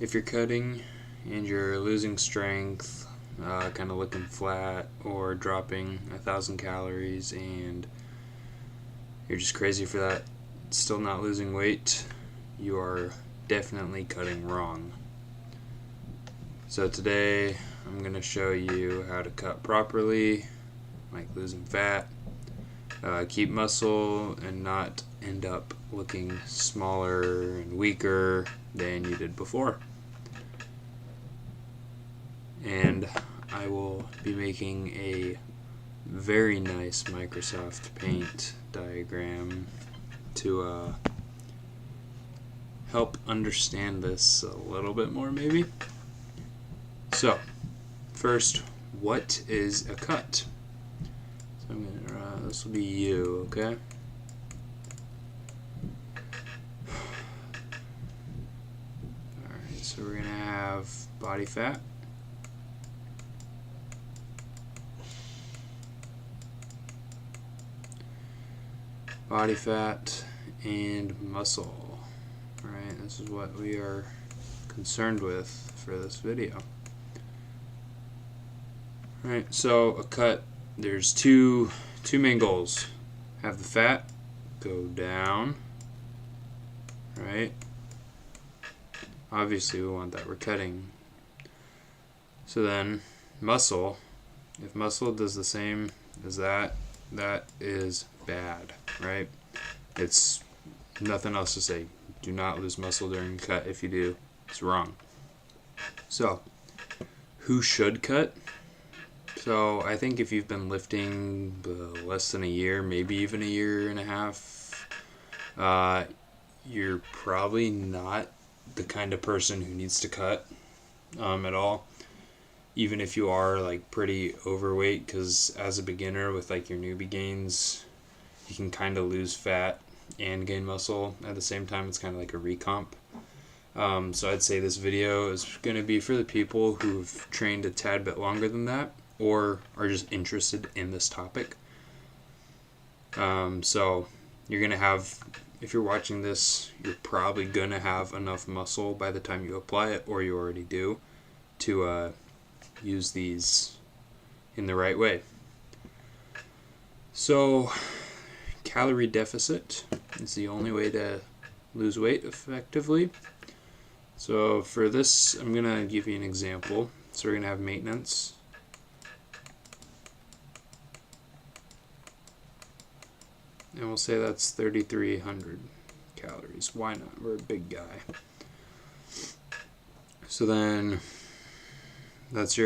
If you're cutting and you're losing strength, kind of looking flat, or dropping 1,000 calories and you're just crazy for that, still not losing weight, you are definitely cutting wrong. So today I'm going to show you how to cut properly, like losing fat, keep muscle, and not end up looking smaller and weaker than you did before. And I will be making a very nice Microsoft Paint diagram to help understand this a little bit more, maybe. So, first, what is a cut? So I'm gonna, this will be you, okay? Alright, so we're gonna have body fat. Body fat and muscle. Alright, this is what we are concerned with for this video. Alright, so a cut, there's two main goals. Have the fat go down, right? Obviously we want that, we're cutting. So then muscle, if muscle does the same as that is bad, right? It's nothing else to say. Do not lose muscle during a cut. If you do, it's wrong. So, who should cut? So, I think if you've been lifting less than a year, maybe even a year and a half, you're probably not the kind of person who needs to cut at all. Even if you are like pretty overweight, because as a beginner with like your newbie gains, you can kind of lose fat and gain muscle at the same time. It's kind of like a recomp. So I'd say this video is going to be for the people who've trained a tad bit longer than that or are just interested in this topic. So you're going to have, if you're watching this, you're probably going to have enough muscle by the time you apply it, or you already do, to use these in the right way. So calorie deficit is the only way to lose weight effectively. So for this, I'm going to give you an example. So we're going to have maintenance. And we'll say that's 3,300 calories. Why not? We're a big guy. So then that's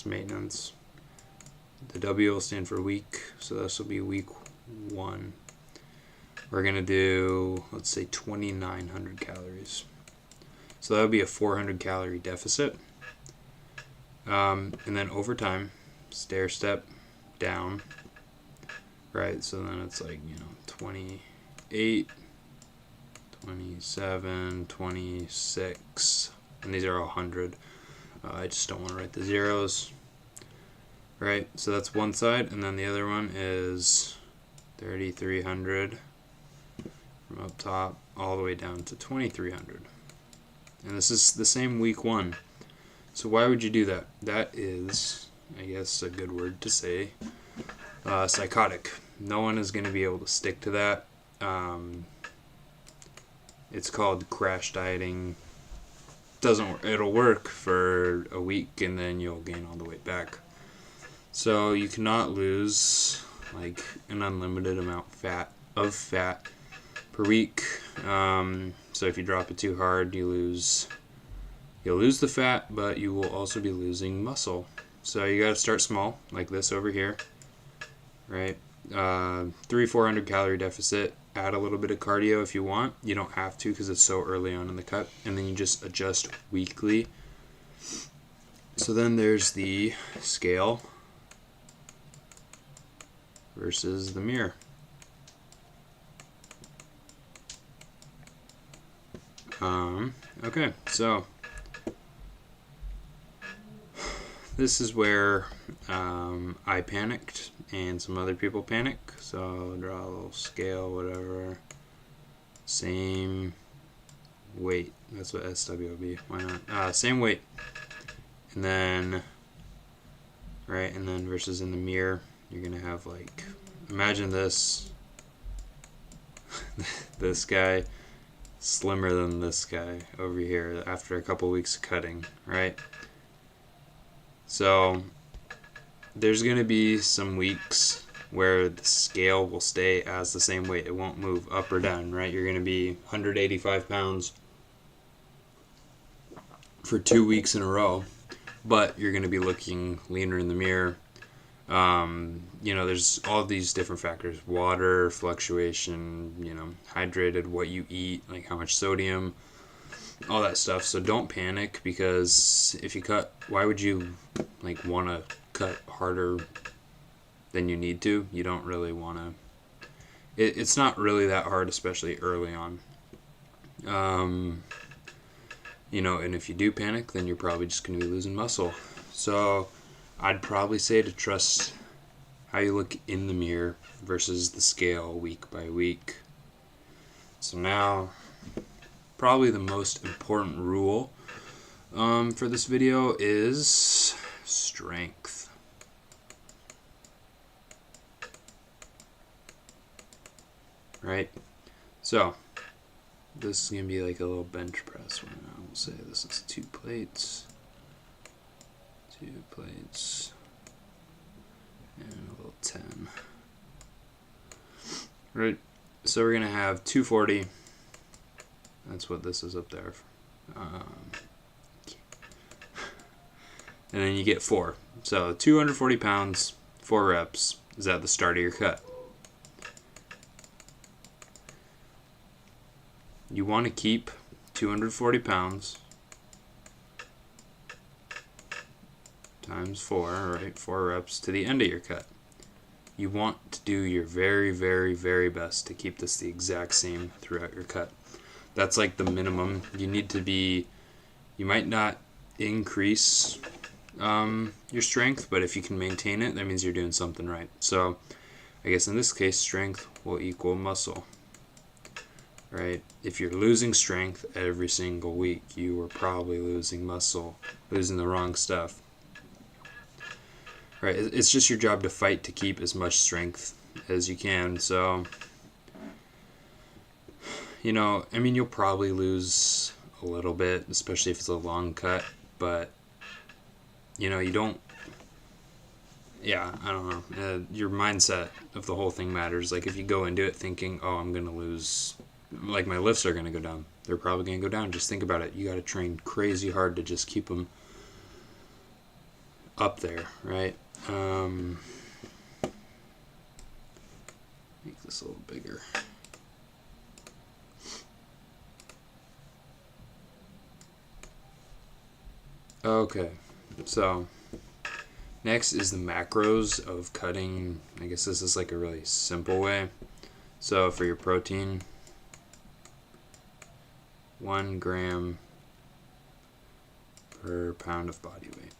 maintenance. The W will stand for week, so this will be week 1. We're going to do, let's say, 2,900 calories. So that would be a 400 calorie deficit. And then over time, stair step down, right? So then it's like, 28, 27, 26, and these are all 100. I just don't want to write the zeros. Right, so that's one side, and then the other one is 3,300 from up top all the way down to 2,300. And this is the same week 1. So why would you do that? That is, I guess, a good word to say, psychotic. No one is going to be able to stick to that. It's called crash dieting. It'll work for a week and then you'll gain all the weight back. So you cannot lose like an unlimited amount of fat per week. So if you drop it too hard, you'll lose the fat, but you will also be losing muscle. So you got to start small, like this over here, right? 300-400 calorie deficit. Add a little bit of cardio if you want. You don't have to because it's so early on in the cut, and then you just adjust weekly. So then there's the scale versus the mirror. Okay, so this is where I panicked and some other people panic. So draw a little scale, whatever. Same weight. That's what SWOB. Why not? Same weight. And then, right, and then versus in the mirror, you're gonna have like, imagine this. This guy slimmer than this guy over here after a couple weeks of cutting, right? So there's gonna be some weeks where the scale will stay as the same weight. It won't move up or down, right? You're gonna be 185 pounds for 2 weeks in a row, but you're gonna be looking leaner in the mirror. There's all these different factors: water, fluctuation, hydrated, what you eat, like how much sodium, all that stuff. So don't panic, because if you cut, why would you want to cut harder than you need to? You don't really want to. It's not really that hard, especially early on. And if you do panic, then you're probably just going to be losing muscle. So I'd probably say to trust how you look in the mirror versus the scale week by week. So now, probably the most important rule for this video is strength. Right? So, this is going to be like a little bench press one. I will say this is 2 plates. 2 plates. And a little 10. Right, so we're going to have 240. That's what this is up there. And then you get 4. So 240 pounds, 4 reps is at the start of your cut. You want to keep 240 pounds times 4, right? 4 reps to the end of your cut. You want to do your very, very, very best to keep this the exact same throughout your cut. That's like the minimum. You might not increase your strength, but if you can maintain it, that means you're doing something right. So I guess in this case, strength will equal muscle, right? If you're losing strength every single week, you are probably losing muscle, losing the wrong stuff. Right, it's just your job to fight to keep as much strength as you can. So, you'll probably lose a little bit, especially if it's a long cut, but, you don't, I don't know. Your mindset of the whole thing matters. Like, if you go into it thinking, oh, I'm going to lose, like my lifts are going to go down, they're probably going to go down. Just think about it. You got to train crazy hard to just keep them up there, right? Make this a little bigger. Okay, so next is the macros of cutting. I guess this is like a really simple way. So for your protein, 1 gram per pound of body weight.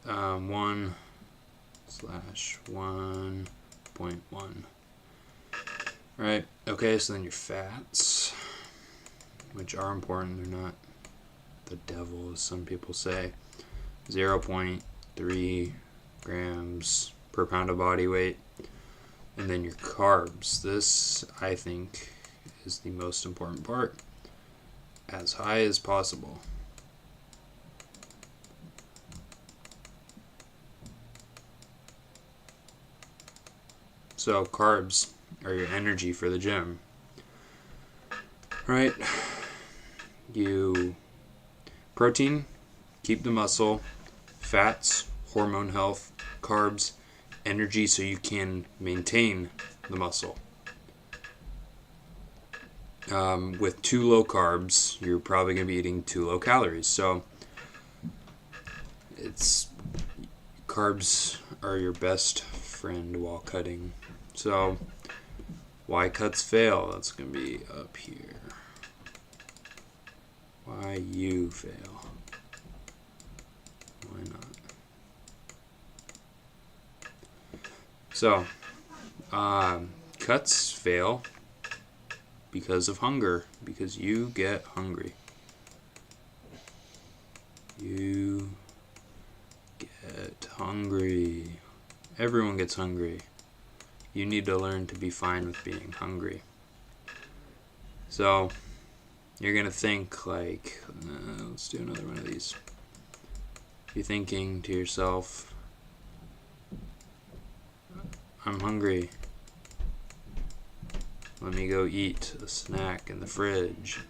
1/1.1. Right, okay, so then your fats, which are important, they're not the devil, as some people say. 0.3 grams per pound of body weight. And then your carbs. This, I think, is the most important part. As high as possible. So carbs are your energy for the gym, right? Protein, keep the muscle. Fats, hormone health. Carbs, energy so you can maintain the muscle. With too low carbs, you're probably going to be eating too low calories. So carbs are your best friend while cutting. So why cuts fail? That's going to be up here. Why you fail? Why not? So cuts fail because of hunger, because you get hungry. You get hungry. Everyone gets hungry. You need to learn to be fine with being hungry. So you're gonna think like, let's do another one of these. You're thinking to yourself, I'm hungry. Let me go eat a snack in the fridge.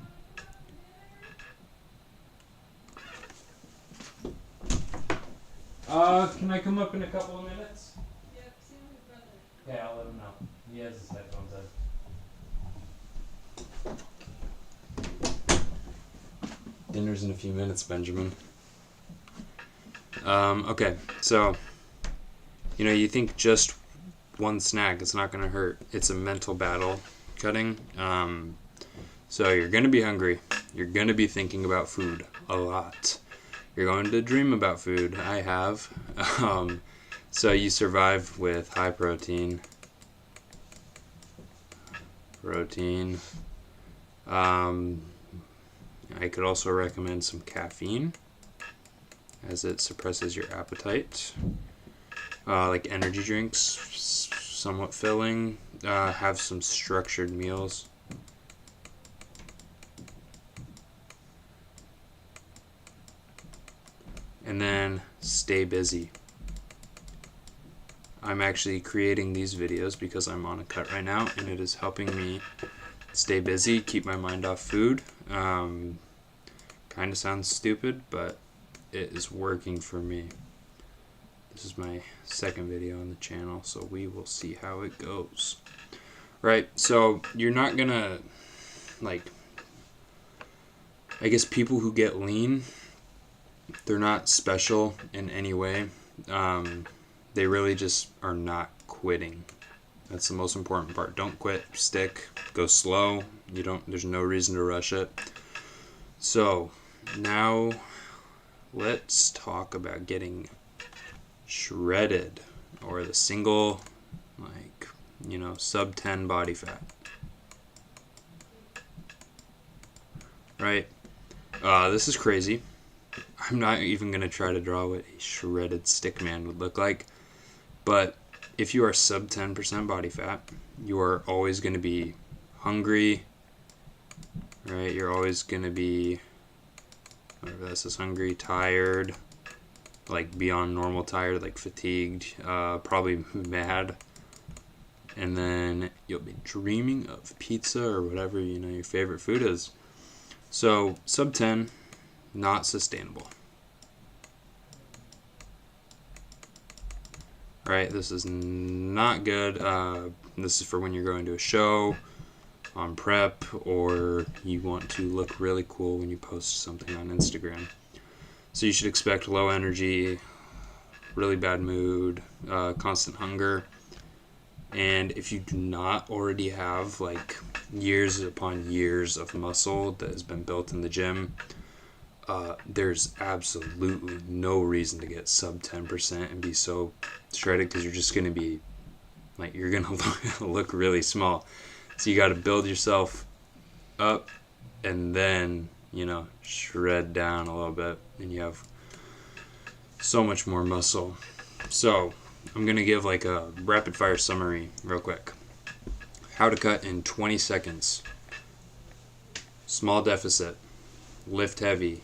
Can I come up in a couple of minutes? Yep, see my brother. Okay, I'll let him know. He has his headphones in. Dinner's in a few minutes, Benjamin. Okay, so, you think just one snack, it's not going to hurt. It's a mental battle cutting. So you're going to be hungry. You're going to be thinking about food a lot. You're going to dream about food. I have. So you survive with high protein. I could also recommend some caffeine, as it suppresses your appetite. Like energy drinks, somewhat filling. Have some structured meals. And then stay busy. I'm actually creating these videos because I'm on a cut right now, and it is helping me stay busy, keep my mind off food. Kind of sounds stupid, but it is working for me. This is my second video on the channel, so we will see how it goes. Right, so you're not gonna, I guess people who get lean, they're not special in any way. They really just are not quitting. That's the most important part. Don't quit, stick, go slow. There's no reason to rush it. So now let's talk about getting shredded, or the single, sub 10 body fat. Right? This is crazy. I'm not even going to try to draw what a shredded stick man would look like. But if you are sub 10% body fat, you are always going to be hungry. Right? You're always going to be, whatever this is, hungry, tired, like beyond normal tired, like fatigued, probably mad. And then you'll be dreaming of pizza or whatever, your favorite food is. So sub 10, not sustainable. Right, this is not good. This is for when you're going to a show, on prep, or you want to look really cool when you post something on Instagram. So you should expect low energy, really bad mood, constant hunger. And if you do not already have years upon years of muscle that has been built in the gym, there's absolutely no reason to get sub 10% and be so shredded, because you're just going to be you're going to look really small. So you got to build yourself up and then, shred down a little bit, and you have so much more muscle. So I'm going to give a rapid fire summary real quick. How to cut in 20 seconds. Small deficit. Lift heavy.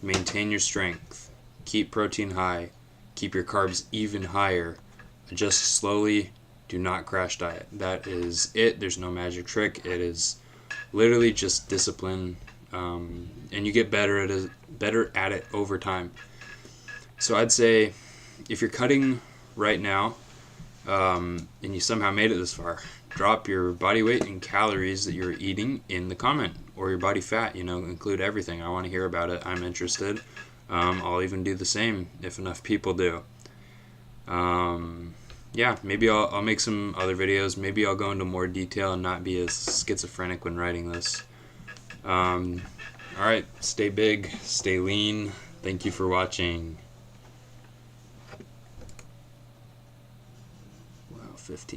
Maintain your strength. Keep protein high. Keep your carbs even higher. Adjust slowly. Do not crash diet. That is it. There's no magic trick. It is literally just discipline, and you get better at it over time. So I'd say if you're cutting right now, and you somehow made it this far, drop your body weight and calories that you're eating in the comment, or your body fat. Include everything. I want to hear about it. I'm interested. I'll even do the same if enough people do. Yeah, maybe I'll make some other videos. Maybe I'll go into more detail and not be as schizophrenic when writing this. Alright, stay big, stay lean. Thank you for watching. Wow, 15.